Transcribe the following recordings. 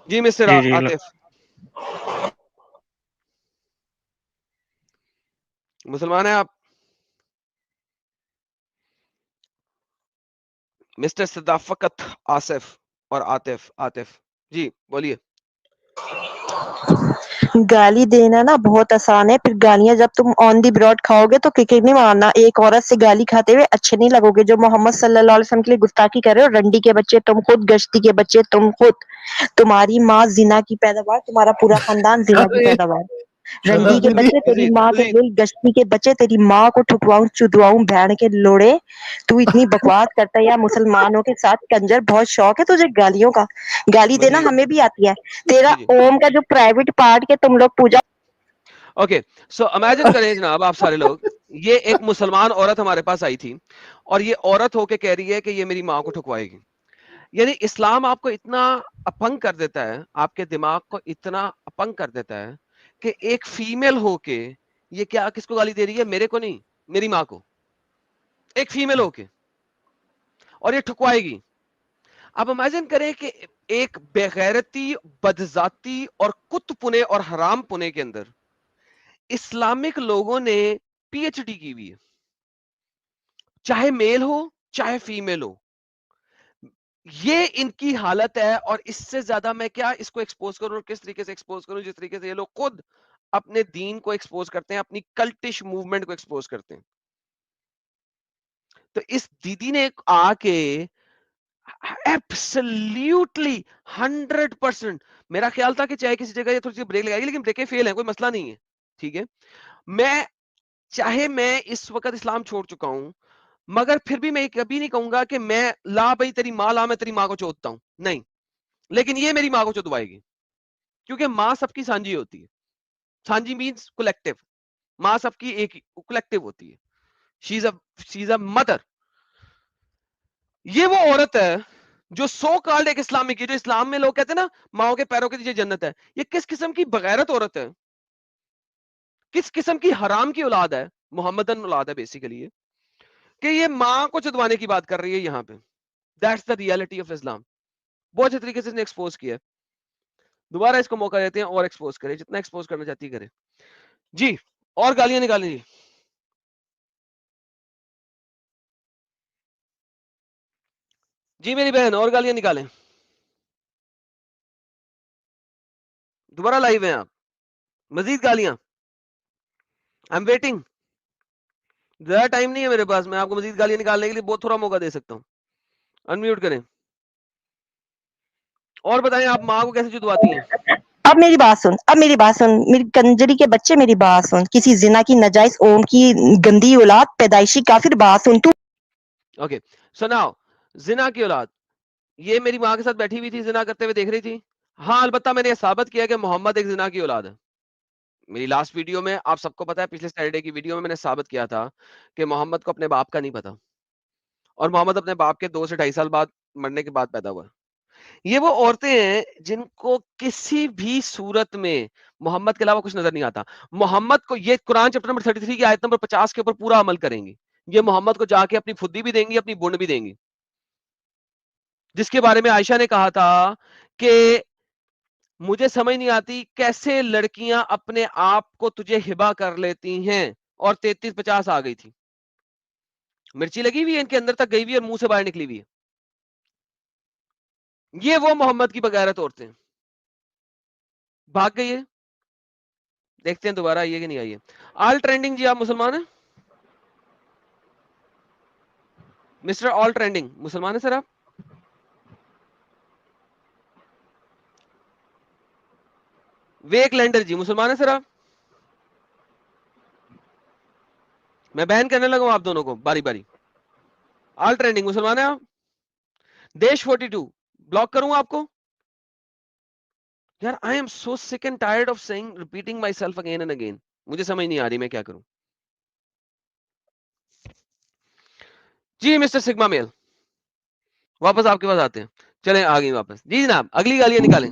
جی mister Atif, مسلمان ہیں آپ؟ مسٹر صدافت آصف اور عاطف جی بولیے. گالی دینا نا بہت آسان ہے، پھر گالیاں جب تم آن دی براڈ کھاؤ گے تو کک نہیں مارنا. ایک عورت سے گالی کھاتے ہوئے اچھے نہیں لگو گے. جو محمد صلی اللہ علیہ وسلم کے لیے گستاخی کر رہے ہو، رنڈی کے بچے تم خود، گشتی کے بچے تم خود، تمہاری ماں زنا کی پیداوار، تمہارا پورا خاندان زنا کی پیداوار. رنڈی کے بچے تیری ماں کے لیے، گشتی کے بچے تیری ماں کو ٹھٹواؤں چدواؤں بھیڑ کے لوڑے. تو اتنی بکواس کرتا ہے یا مسلمانوں کے ساتھ کنجر. بہت شوق ہے تجھے گالیوں کا. گالی دینا ہمیں بھی آتی ہے. تیرا اوم کا جو پرائیویٹ پارٹ کے تم لوگ پوجا. اوکے سو امیجن کریں جناب آپ سارے لوگ، یہ ایک مسلمان عورت ہمارے پاس آئی تھی اور یہ عورت ہو کے کہہ رہی ہے کہ یہ میری ماں کو ٹھکوائے گی. یعنی اسلام آپ کو اتنا اپنگ کر دیتا ہے، آپ کے دماغ کو اتنا اپنگ کر دیتا ہے کہ ایک فیمیل ہو کے یہ کیا کس کو گالی دے رہی ہے؟ میرے کو نہیں، میری ماں کو. ایک فیمیل ہو کے، اور یہ ٹھکوائے گی. اب امیجن کریں کہ ایک بغیرتی، بدذاتی اور کت پنے اور حرام پنے کے اندر اسلامک لوگوں نے پی ایچ ڈی کی ہوئی ہے، چاہے میل ہو چاہے فیمیل ہو. یہ ان کی حالت ہے، اور اس سے زیادہ میں کیا اس کو ایکسپوز کروں اور کس طریقے سے ایکسپوز کروں جس طریقے سے یہ لوگ خود اپنے دین کو ایکسپوز کرتے ہیں، اپنی کلٹش موومنٹ کو ایکسپوز کرتے ہیں. تو اس دیدی نے آ کے ایبسلیوٹلی 100%، میرا خیال تھا کہ چاہے کسی جگہ یہ تھوڑی سی بریک لگائے گی، لیکن بریکیں فیل ہیں، کوئی مسئلہ نہیں ہے، ٹھیک ہے. چاہے میں اس وقت اسلام چھوڑ چکا ہوں، مگر پھر بھی میں کبھی نہیں کہوں گا کہ میں لا بھائی تیری ماں لا، میں تیری ماں کو چوتتا ہوں، نہیں. لیکن یہ میری ماں کو چودوائے گی، کیونکہ ماں سب کی سانجی ہوتی ہے. سانجی مینس کولیکٹیو، ماں سب کی ایک کولیکٹیو ہوتی ہے. شی از اے مدر. یہ وہ عورت ہے جو سو کالڈ ایک اسلامک، جو اسلام میں لوگ کہتے ہیں نا ماؤں کے پیروں کے نیچے جنت ہے. یہ کس قسم کی بغیرت عورت ہے، کس قسم کی حرام کی اولاد ہے، محمدن اولاد ہے بیسیکلی، کہ یہ ماں کو چدوانے کی بات کر رہی ہے یہاں پہ. دیٹس دا ریالٹی آف اسلام. بہت اچھے طریقے سے ایکسپوز کیا ہے. دوبارہ اس کو موقع دیتے ہیں اور ایکسپوز کرے، جتنا ایکسپوز کرنا چاہتی کرے. جی اور گالیاں نکالیں. جی میری بہن اور گالیاں نکالیں. دوبارہ لائیو ہیں آپ، مزید گالیاں. I am waiting. زیادہ ٹائم نہیں ہے میرے پاس، میں آپ کو مزید گالیاں نکالنے کے لیے بہت تھوڑا موقع دے سکتا ہوں. انمیوٹ کریں اور بتائیں آپ ماں کو کیسے چدواتی ہیں. اب میری بات سن، میری کنجری کے بچے میری بات سن. کسی زنا کی نجائز اوم کی گندی اولاد، پیدائشی کافر، بات سن تو. اوکے سناؤ. زنا کی اولاد یہ میری ماں کے ساتھ بیٹھی ہوئی تھی، زنا کرتے ہوئے دیکھ رہی تھی. ہاں البتہ میں نے یہ ثابت کیا کہ محمد ایک زنا کی اولاد ہے. میری لاسٹ ویڈیو میں آپ سب کو پتا ہے، پچھلے سیٹرڈے کی ویڈیو میں نے ثابت کیا تھا کہ محمد کو اپنے باپ کا نہیں پتا، اور محمد اپنے باپ کے 2 سے 2.5 سال بعد مرنے کے بعد پیدا ہوا. یہ وہ عورتیں ہیں جن کو کسی بھی صورت میں محمد کے علاوہ کچھ نظر نہیں آتا. محمد کو یہ قرآن چیپٹر نمبر 33 کی آیت نمبر 50 کے اوپر پورا عمل کریں گی. یہ محمد کو جا کے اپنی پھدی بھی دیں گی، اپنی بنڈ بھی دیں گی، جس کے بارے میں عائشہ نے کہا تھا کہ مجھے سمجھ نہیں آتی کیسے لڑکیاں اپنے آپ کو تجھے ہبا کر لیتی ہیں، اور 33-50 آ گئی تھی. مرچی لگی ہوئی ہے ان کے اندر تک گئی ہوئی اور منہ سے باہر نکلی ہوئی ہے. یہ وہ محمد کی بغیرت عورتیں بھاگ گئی ہے. دیکھتے ہیں دوبارہ آئیے کہ نہیں آئیے. آل ٹرینڈنگ جی آپ مسلمان ہیں؟ مسٹر آل ٹرینڈنگ مسلمان ہیں سر آپ؟ ویک لینڈر جی مسلمان ہیں سر آپ؟ میں بین کرنے لگا ہوں آپ دونوں کو باری باری. آل ٹرینڈنگ مسلمان ہیں آپ؟ دیش 42 بلاک کروں آپ کو یار. آئی am so sick and tired of seeing repeating myself again and again. مجھے سمجھ نہیں آ رہی میں کیا کروں. جی مسٹر سگما میل واپس آپ کے پاس آتے ہیں. چلیں آ گئی واپس. جی جناب اگلی گالیاں نکالیں.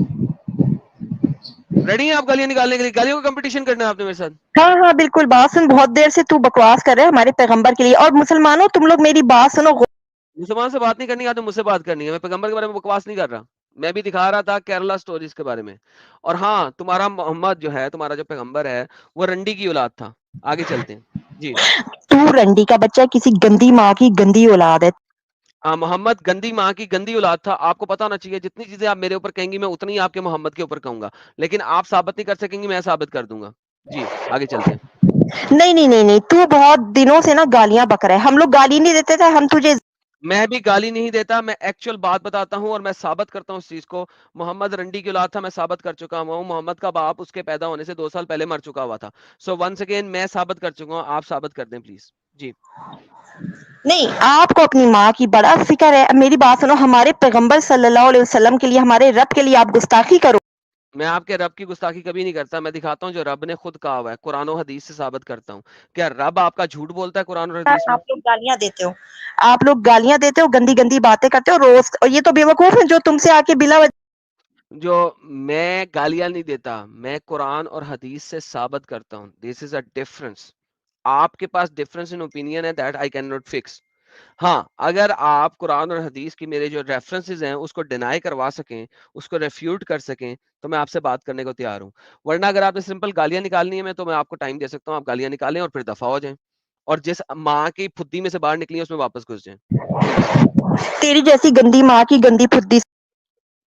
ریڈی ہیں آپ گالیاں نکالنے کے لیے؟ گالیوں کا کمپٹیشن کرنا ہے آپ نے میرے ساتھ. ہاں ہاں بالکل. بات سن، بہت دیر سے تو بکواس کر رہے ہیں ہمارے پیغمبر کے لیے. اور مسلمانوں تم لوگ میری بات سنو. مسلمان سے بات نہیں کرنی ہے تو مجھ سے بات کرنی ہے. میں پیغمبر کے بارے میں بکواس نہیں کر رہا. میں بھی دکھا رہا تھا کیرلا سٹوریز کے بارے میں. اور ہاں تمہارا محمد جو ہے, تمہارا جو پیغمبر ہے, وہ رنڈی کی اولاد تھا. آگے چلتے ہیں جی. تو رنڈی کا بچہ کسی گندی ماں کی گندی اولاد ہے. محمد گندی ماں کی گندی اولاد تھا. آپ کو پتا ہونا چاہیے جتنی چیزیں آپ میرے اوپر کہیں گی میں اتنی ہی آپ کے محمد کے اوپر کہوں گا, لیکن آپ ثابت نہیں کر سکیں گی, میں ثابت کر دوں گا. جی آگے چلتے ہیں. نہیں نہیں نہیں نہیں, تو بہت دنوں سے نا گالیاں بک رہا ہے. ہم لوگ گالی نہیں دیتے تھے, ہم تجھے میں بھی گالی نہیں دیتا, میں ایکچوئل بات بتاتا ہوں اور میں ثابت کرتا ہوں اس چیز کو. محمد رنڈی کی اولاد تھا, میں ثابت کر چکا ہوں. محمد کا باپ اس کے پیدا ہونے سے 2 سال پہلے مر چکا ہوا تھا. سو ونس اگین میں ثابت کر چکا ہوں, آپ ثابت کر دیں پلیز. جی نہیں, آپ کو اپنی ماں کی بڑا فکر ہے. میری بات سنو, ہمارے پیغمبر صلی اللہ علیہ وسلم کے لیے, ہمارے رب کے لیے آپ گستاخی کرو. میں آپ کے رب کی گستاخی کبھی نہیں کرتا. میں دکھاتا ہوں جو رب نے خود کہا ہوا ہے, قرآن و حدیث سے ثابت کرتا ہوں. کیا رب آپ کا جھوٹ بولتا ہے قرآن اور حدیث میں؟ آپ لوگ گالیاں دیتے ہو, آپ لوگ گالیاں دیتے ہو, گندی گندی باتیں کرتے ہو روز. اور یہ تو بے وقوف ہیں جو تم سے آ کے بلا جو میں گالیاں نہیں دیتا, میں قرآن اور حدیث سے ثابت کرتا ہوں. دس از اے ڈفرنس. آپ کے پاس ڈفرنس ان اوپینین ہے, that I can not fix. ہاں اگر آپ قرآن اور حدیث کی میرے جو ریفرنسز ہیں اس کو ڈینائی کروا سکیں, اس کو ریفیوٹ کر سکیں, تو میں آپ سے بات کرنے کو تیار ہوں. ورنہ اگر آپ نے سمپل گالیاں نکالنی ہے میں تو میں آپ کو ٹائم دے سکتا ہوں, آپ گالیاں نکالیں اور پھر دفع ہو جائیں, اور جس ماں کی پھدی میں سے باہر نکلی ہے اس میں واپس گھس جائیں. پلیز. تیری جیسی گندی ماں کی گندی پھدی.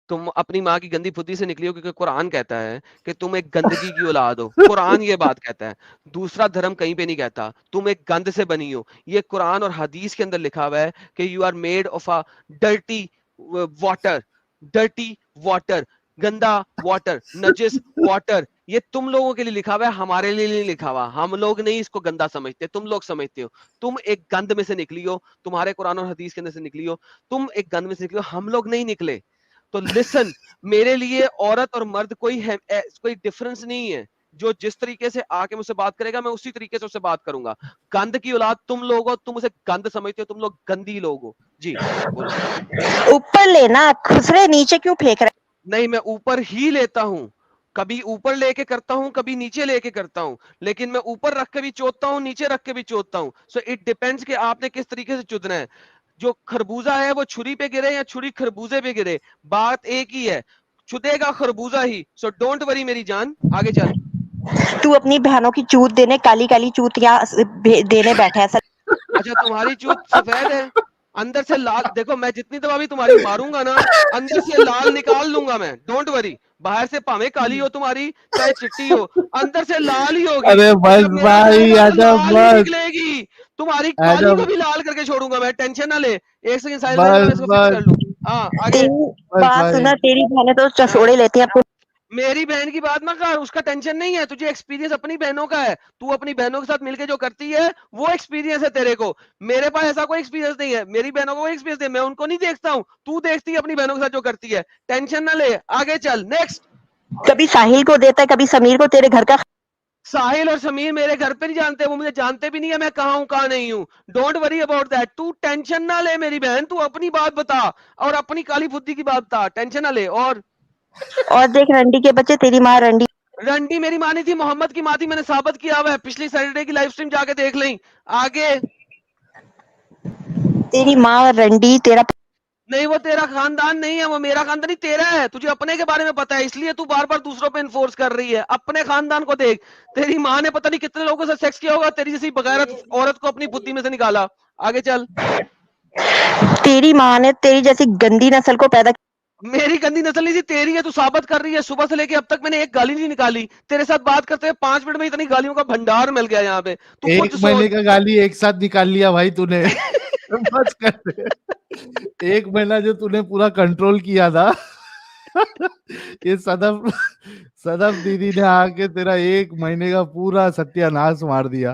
تم اپنی ماں کی گندی پھدی سے نکلی ہو, کیونکہ قرآن کہتا ہے کہ تم ایک گندگی کی اولاد ہو. قرآن یہ بات کہتا ہے, دوسرا دھرم کہیں پہ نہیں کہتا. تم ایک گند سے بنی ہو, یہ قرآن اور حدیث کے اندر لکھا ہوا ہے کہ you are made of a dirty water. Dirty water, گندا واٹر, نجس واٹر. یہ تم لوگوں کے لیے لکھا ہوا ہے, ہمارے لیے نہیں لکھا ہوا. ہم لوگ نہیں اس کو گندا سمجھتے, تم لوگ سمجھتے ہو. تم ایک گند میں سے نکلی ہو, تمہارے قرآن اور حدیث کے اندر سے نکلی ہو. تم ایک گند میں سے نکلی ہو, ہم لوگ نہیں نکلے. تو لسن, میرے لیے عورت اور مرد کوئی ڈفرنس نہیں ہے. جو جس طریقے سے آ کے مجھ سے بات کرے گا میں اسی طریقے سے اس سے بات کروں گا. گند کی اولاد تم لوگ ہو, تم اسے گند سمجھتے ہو, تم لوگ گندی لوگ ہو. جی بولو. اوپر لینا, خسرے نیچے کیوں پھینک رہے. نہیں, میں اوپر ہی لیتا ہوں. کبھی اوپر لے کے کرتا ہوں, کبھی نیچے لے کے کرتا ہوں, لیکن میں اوپر رکھ کے بھی چوتتا ہوں, نیچے رکھ کے بھی چوتتا ہوں. سو اٹ ڈیپینڈس کہ آپ نے کس طریقے سے چدنا ہے. جو خربوزہ ہے وہ چھری پہ گرے یا چھری خربوزے پہ گرے, بات ایک ہی ہے, چدے گا خربوزہ ہی. سو ڈونٹ وری میری جان, آگے چل. تو اپنی بہنوں کی چوت دینے, کالی کالی چوتیاں دینے بیٹھا ہے. اچھا تمہاری چوت سفید ہے, اندر سے لال. دیکھو میں جتنی دفعہ بھی تمہاری ماروں گا نا, اندر سے لال نکال لوں گا میں, ڈونٹ وری. باہر سے پاویں کالی ہو تمہاری, چاہے چٹی ہو, اندر سے لال ہی ہوگی. ارے اور بس جب میرا ٹائم بھائی ہوگا تو ایڈم لال ہی بس نکلے گی. تمہاری کالی ایڈم کو بھی لال کر کے چھوڑوں گا میں, ٹینشن نہ لے. ایک سیکنڈ ساحل بھائی, ذرا میں بس اس کو فکس کر بس لوں. ہاں آگے. تیری بس بات بھائی سنا, تیری بہنیں تو ہاں, چسوڑے لیتی ہیں. میری بہن کی بات نہ کر, اس کا ٹینشن نہیں ہے. تجھے ایکسپیرینس اپنی بہنوں کا ہے, تو اپنی بہنوں کے ساتھ مل کے جو کرتی ہے وہ ایکسپیرینس ہے تیرے کو. میرے پاس ایسا کوئی ایکسپیرینس نہیں ہے, میری بہنوں کو کوئی ایکسپیرینس نہیں ہے, میں ان کو نہیں دیکھتا ہوں. تو دیکھتی ہے اپنی بہنوں کے ساتھ جو کرتی ہے, ٹینشن نہ لے. آگے چل, نیکسٹ. کبھی ساحل کو دیتا ہے, کبھی سمیر کو. تیرے گھر کا ساحل اور سمیر میرے گھر پہ نہیں جانتے, وہ مجھے جانتے بھی نہیں ہے میں کہاں ہوں کہاں نہیں ہوں. Don't worry about that. تو ٹینشن نہ لے میری بہن, تو اپنی بات بتا اور اپنی کالی بدھی کی بات بتا, ٹینشن نہ لے. اور اور دیکھ رنڈی کے بچے, تیری ماں رنڈی. رنڈی میری ماں نہیں تھی, محمد کی ماں تھی, میں نے ثابت کیا ہوا ہے. پچھلی سیٹرڈے کی لائف سٹریم جا کے دیکھ لیں. آگے. تیری ماں رنڈی, تیرا نہیں وہ تیرا خاندان نہیں ہے, وہ میرا خاندان نہیں, تیرا ہے. تجھے اپنے کے بارے میں پتا ہے, اس لیے تو بار بار دوسروں پہ انفورس کر رہی ہے. اپنے خاندان کو دیکھ. تیری ماں نے پتہ نہیں کتنے لوگوں سے سیکس کیا ہوگا, تیری جیسی بغیرت عورت کو اپنی بدھی میں سے نکالا. آگے چل. تیری ماں نے تیری جیسی گندی نسل کو پیدا کیا. میری گندی نسل نہیں تھی, تیری ہے. تو ثابت کر رہی ہے, صبح سے لے کے اب تک میں نے ایک گالی نہیں نکالی. تیرے ساتھ بات کرتے ہوئے 5 منٹ میں اتنی گالیوں کا بھنڈار مل گیا یہاں پہ. تو خود 1 مہینے سوچ. کا گالی ایک ساتھ نکال لیا بھائی تو نے. بس کر 1 مہینہ جو تو نے پورا کنٹرول کیا تھا, یہ صدف دیدی نے آ کے تیرا 1 مہینے کا پورا ستیہ ناش مار دیا.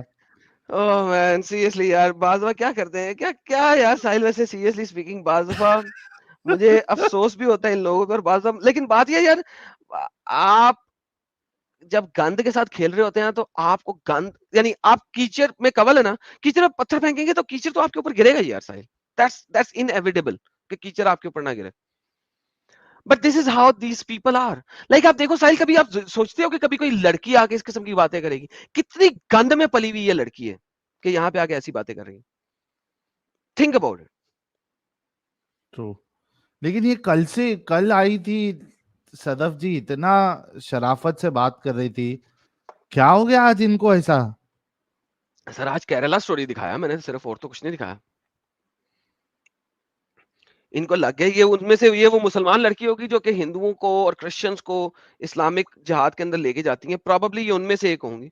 اوہ مین, سیریسلی یار, بعض دفعہ کیا کرتے ہیں, کیا یار ساحل, ویسے سیریسلی سپیکنگ بعض دفعہ مجھے افسوس بھی ہوتا ہے ان لوگوں پر بعض دفعہ. لیکن بات یہ یار, آپ جب گند کے ساتھ کھیل رہے ہوتے ہیں تو آپ کو گند, یعنی آپ کیچڑ میں کول ہے نا, کیچڑ میں پتھر پھینکیں گے تو کیچڑ تو آپ کے اوپر گرے گا یار ساحل. That's inevitable کہ کیچڑ آپ کے اوپر نہ گرے. But this is how these people are. Like آپ دیکھو ساحل, کبھی آپ سوچتے ہو کہ کبھی کوئی لڑکی آ کے اس قسم کی باتیں کرے گی؟ کتنی گند میں پلی ہوئی یہ لڑکی ہے کہ یہاں پہ آ کے ایسی باتیں کر رہی ہے. Think about it. True. لیکن یہ کل آئی تھی صدف جی، اتنا شرافت سے بات کر رہی تھی، کیا ہو گیا آج ان کو ایسا؟ سر آج کیرلا سٹوری دکھایا میں نے صرف، اور تو کچھ نہیں دکھایا. ان کو لگ گیا یہ ان میں سے یہ وہ مسلمان لڑکی ہوگی جو کہ ہندوؤں کو اور کرسچنس کو اسلامک جہاد کے اندر لے کے جاتی ہیں، پروبیبلی یہ ان میں سے ایک ہوں گی.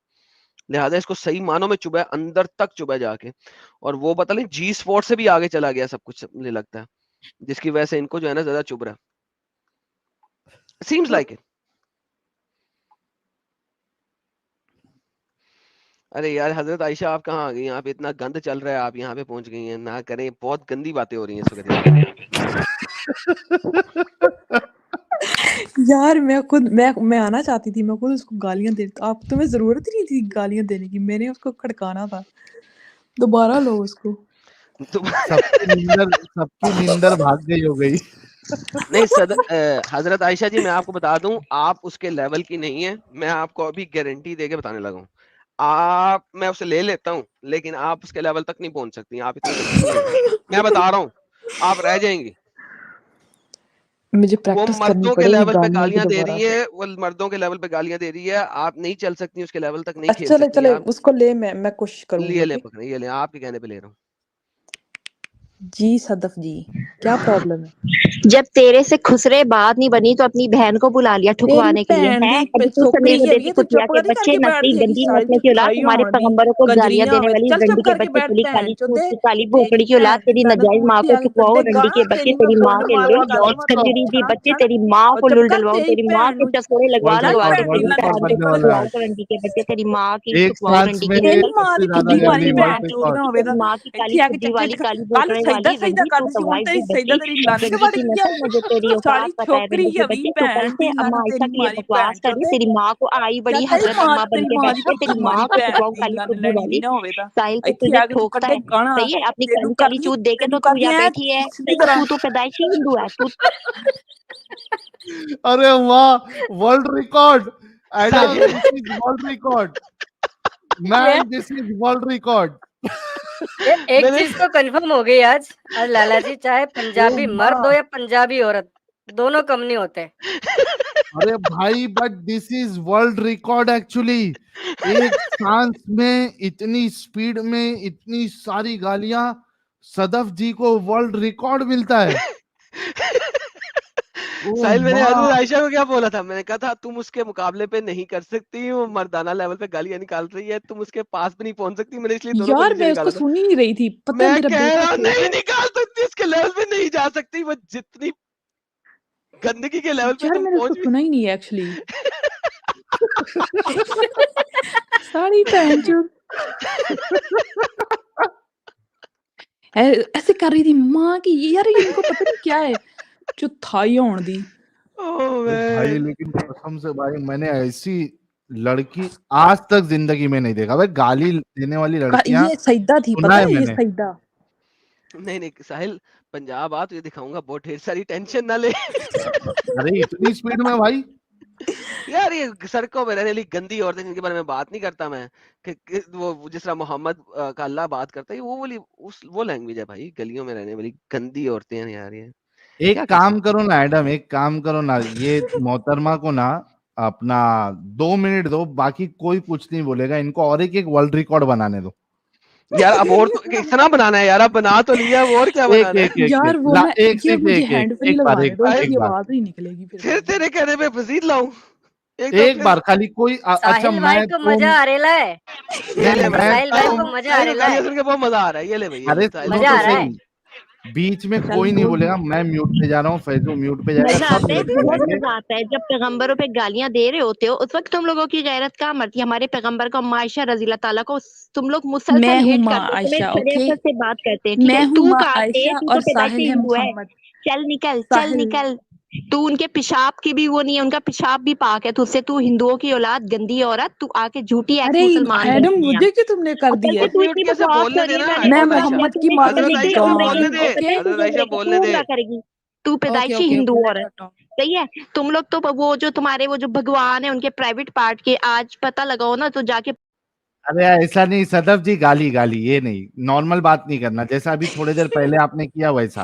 لہٰذا اس کو صحیح معنوں میں چبھا، اندر تک چبھا جا کے، اور وہ پتہ نہیں جی اسپورٹ سے بھی آگے چلا گیا سب کچھ مجھے لگتا ہے، جس کی وجہ سے ان کو جو ہے نا زیادہ چبھ رہا سیمز لائک اٹ. ارے یار حضرت عائشہ آپ کہاں آ گئی؟ یہاں پہ اتنا گند چل رہا ہے، آپ یہاں پہ پہنچ گئی ہیں. نہ کریں، بہت گندی باتیں ہو رہی ہیں اس وقت یہاں پہ. یار میں خود میں آنا چاہتی تھی، میں خود اس کو گالیاں دے، آپ تمہیں ضرورت ہی نہیں تھی گالیاں دینے کی، میں نے اس کو کھڑکانا تھا. دوبارہ لو اس کو. سب کی نیندر بھاگ گئی ہو گئی. نہیں حضرت عائشہ جی، میں آپ کو بتا دوں، آپ اس کے لیول کی نہیں ہے. میں آپ کو ابھی گارنٹی دے کے بتانے لگا ہوں. میں اسے لے لیتا ہوں لیکن آپ اس کے لیول تک نہیں پہنچ سکتی. آپ اتنی سستی نہیں ہیں، میں بتا رہا ہوں، آپ رہ جائیں گی. مجھے وہ پریکٹس کرنی مردوں کے پڑے گی لیول پہ گالیاں کی گالیاں دے دوبارہ رہی سے. ہے، وہ مردوں کے لیول پہ گالیاں دے رہی ہے. آپ نہیں چل سکتی اس کے لیول تک، نہیں اچھا کھیل چلے سکتی چلے آپ. اس کو لے، میں کوشش کروں گی. لیے لے اوکے پکڑے، یہ لے، آپ کے کہنے پہ لے رہا ہوں. جی صدف جی کیا پرابلم ہے؟ جب تیرے سے خسرے بات نہیں بنی تو اپنی بہن کو بلا لیا تیری ٹھکوانے کے لیے بھن ہے. دی ابھی تو چھوکری سنیم ہے دیتی بھی، تو کتیا چپ کے کر بچے، کے بیٹھ نسلی جائے گی گندی ساری نسل کی اولاد، تھائی تمہارے ہون دی پیغمبروں کو گالیاں کنجریاں دینے ہوئے. والی چل رنڈی چپ کے کر کے بچے، بیٹھ کلی کالی بہن چودے. چوتی کالی تیری بھوکڑی کی اولاد، بہن دی تیری لانت نجائز ماں مونتی کو آ چکواؤ، گندے رنڈی گانا کے بچے، تیری میں تیری ماں بولڈ کے مار لے کے گل لارڈ مت کنجری دی چھڑ بچے، چھڑ. تیری ماں اور کو چپ لول کر ڈلواؤ، تیری تیری ماں بہن کے نو چسوڑے لگوا ورلڈ چل لگوا ریکارڈ کے بہن دی تیری ورلڈ لانت ریکارڈ بہن بننے کو چپڑ. والا ہے چکواؤ، آج. رنڈی کے بچے، تیری ماں کی ایک چکواؤ، سانس رنڈی میں کے تیری بچے. ماں سے دی زیادہ کھدی کر والی لی تیری ورلڈ ماں بہن چود ریکارڈ. نہ ہوے تیری دا ماں کی کالی ایتھے آ کے کھڈی چکلے والی کالی کل بھوکڑے سجدہ والی سجدہ رنڈی، تو کرتی سی ہن طوائف تیری دی سجدہ بچی، تیری لانت کے گندگی وڑ کی گئی ہے. نسل، مجھے تیری سالی اوقات پتہ ہے. چھوکری رنڈی کے ہوئی بچے تو کل بہن سے دی اما لانت عائشہ تیری کی یہ ماری بکواس بہن کر رہی، چودے. تیری ماں کو آئی بڑی تیری حضرت ماں اما بن تیری کے ماں دی بیٹھ کے، کھدی تیری ماں ماری کو بہن چکواؤ دی کالی لن کھڈی لینی والی. بھی نہ ہوے دا. ساحل تو ایتھے تجھے آ کے تو ٹھوکتا کڈے ہے، گانا. صحیح ہے. اپنی تینوں کالی کالی کرنی چوت دے کے تینوں تو کرنی یہاں ہے بیٹھی ہے. سیدھی طرح. تو پیدائشی ہندو ہے تو. ارے واہ، world record Adam, this is world record man, this is world record. ایک چیز تو کنفرم ہو گئی آج لالا جی، چاہے پنجابی مرد ہو یا پنجابی عورت، دونوں کم نہیں ہوتے. ارے بھائی، but this is world record actually. ایک سانس میں اتنی سپیڈ میں اتنی ساری گالیاں، صدف جی کو ورلڈ ریکارڈ ملتا ہے. ساحل میں نے حضرت عائشہ کو کیا بولا تھا؟ میں نے کہا تھا تم اس کے مقابلے پہ نہیں کر سکتی، وہ مردانہ لیول پہ گالیاں نکال رہی ہے، تم اس کے پاس بھی نہیں پہنچ سکتی. میں نے اس لیے دونوں کو یار نیچے میں اس کو نکالا تھا. سن ہی نہیں رہی تھی، پتہ ہے میں میرا کہہ بیٹا رہا ہوں سو نہیں رہا. نکال سکتی، اس کے لیول پہ نہیں جا سکتی. وہ جتنی گندگی کے لیول پہ یار تم میں نے اس کو پہنچ بھی. سنا ہی نہیں ہے ایکچولی. ساری بہن چود ایسے کر رہی تھی ماں کی. یار ان کو پتہ نہیں کیا ہے جو تھائی ہون دی. بھائی لیکن قسم سے بھائی، میں نے ایسی لڑکی آج تک زندگی میں نہیں دیکھا. بھائی گالی دینے والی لڑکیاں یہ سجدہ تھی، سنا پتہ ہے ہے میں یہ نے. سجدہ. نہیں ساحل، پنجاب آ تو یہ دکھاؤں گا بہت ڈھیر ساری، ٹینشن نہ لے. ارے اتنی سپیڈ میں بھائی. یار یہ سڑکوں میں رہنے والی گندی عورتیں جن کے بارے میں بات نہیں کرتا میں، کہ وہ جس طرح محمد کا اللہ بات کرتا ہے، وہ والی وہ لینگویج ہے بھائی. گلیوں میں رہنے والی گندی عورتیں ہیں یار. یہ ایک کیا کر کام سکتے کرو نا ایڈم، ایک کام کرو نا، یہ محترمہ کو نا اپنا 2 منٹ دو، باقی کوئی کچھ نہیں بولے گا. ان کو اور ایک ورلڈ ریکارڈ بنانے دو. یار. اب اور تو اتنا بنانا ہے یار، اب بنا تو لیا، اب اور کیا ایک بنانا ہے. ایک ایک یار وہ میں ایک یہ صرف مجھے ایک ہینڈ فری ایک بار لگوانے ایک دو، بار اس ایک کی بار آواز نہیں نکلے گی پھر پھر بعد میں. تیرے کہنے پہ مزید لاؤں ایک بار خالی کوئی. اچھا ساحل میں بھائی کو مزہ آ رہا ہے. یہ لے بھائی. ساحل بھائی کو مزہ آ ساحل کو رہا گالیاں ہے. سن کے بہت مزہ آ رہا ہے. یہ لے بھائی، یہ لے. ارے ساحل سنو مزہ تو آ رہا ہے. صحیح، بیچ میں چل کوئی نہیں بول. بولے گا. میں میوٹ پہ جا رہا ہوں، فیضو میوٹ پہ جائے گا، مزہ سب آتا ہے، میوٹ پہ بہت جائیں گے. مزہ آتا ہے. جب پیغمبروں پہ گالیاں دے رہے ہوتے ہو اس وقت تم لوگوں کی غیرت کہاں مرتی؟ ہمارے پیغمبر کو، اما عائشہ رضی اللہ تعالیٰ کو تم لوگ میں مسلسل ہوں ہیٹ ماں کرتے ہو، تمہیں عائشہ، اوکے. شریعت سے بات کرتے ہیں. ٹھیک میں ہے، ہوں تو ماں کہاں سے عائشہ ہے؟ تو اور پیدائشی ساحل ہے ہندو ہے. محمد. چل نکل چل ساحل نکل. تو ان کے پیشاب کی بھی وہ نہیں ہے، ان کا پیشاب بھی پاک ہے تجھ سے. تو ہندوؤں کی اولاد، گندی عورت، تو آ کے جھوٹی ایکس ارے مسلمان بن ایڈم گئی ہے. مجھے کیوں تم نے کر اور دی کل ہے؟ سے تو میوٹ اتنی کیسے بکواس بولنے کر رہی ہے، دینا. میں نے میں حضرت کہا عائشہ، محمد کی تمہیں ماں حضرت کی دیکھتے ہی عائشہ کو عمرے بولنے کی دے. اوکے حضرت عمرے عائشہ کی بولنے تو دے. عمرہ کرے گی. تو اوکے پیدائشی اوکے ہندو اوکے لیٹ عورت. ہر ٹاک. صحیح ہے. تم لوگ تو وہ جو تمہارے وہ جو بھگوان ہیں ان کے پرائیویٹ پارٹ کے آج پتہ لگاؤ نا، تو جا کے. ارے ایسا نہیں صدف جی، گالی یہ نہیں، نارمل بات نہیں کرنا جیسا ابھی تھوڑی دیر پہلے آپ نے کیا ویسا.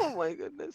Oh my goodness.